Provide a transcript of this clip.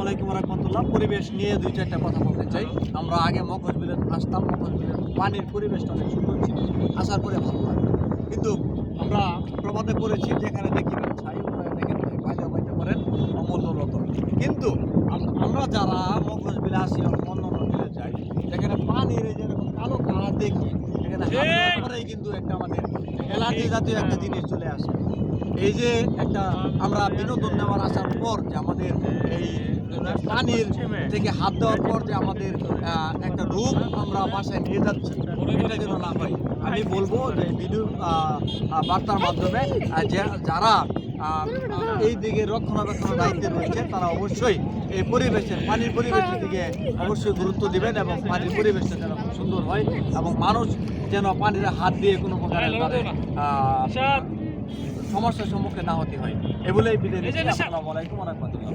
আলাইকুম রাহমাতুল্লাহ। পরিবেশ নিয়ে দুই চারটা কথা বলতে চাই। আমরা আগে মখশবিলে আসতাম, মখশবিলের পানির পরিবেশটা অনেক সুন্দর ছিল, আসার পরে ভালো লাগতো। কিন্তু আমরা প্রবাদে পড়েছি, যেখানে দেখিবেন ছাই ওখানে দেখেন পাইতে পারেন অমূল্য রতন। কিন্তু আমরা যারা মখশবিলে আসি অন্য অন্য বিলে যাই, যেখানে পানির এই যেরকম কালো কালার দেখি, এখানে হাত দেওয়ার পরেই কিন্তু একটা আমাদের অ্যালার্জি জাতীয় একটা জিনিস চলে আসে। এই যে একটা আমরা বিনোদন নেওয়ার আসার পর যে আমাদের এই পানির থেকে হাত দেওয়ার পর যে আমাদের একটা রূপ আমরা বাসায় নিয়ে যাচ্ছি, এটা যেন না হয়। আমি বলবো যে ভিডিও বার্তার মাধ্যমে যারা এই দিকে রক্ষণাবেক্ষণের দায়িত্বে রয়েছে, তারা অবশ্যই এই পরিবেশের পানির পরিবেশের দিকে অবশ্যই গুরুত্ব দিবেন এবং পানির পরিবেশটা যেন খুব সুন্দর হয় এবং মানুষ যেন পানির হাত দিয়ে কোনো প্রকারের সমস্যার সম্মুখীন না হতে হয়। এগুলোই বিদায় নিচ্ছি। আসসালামু আলাইকুম ওয়া রাহমাতুল্লাহ।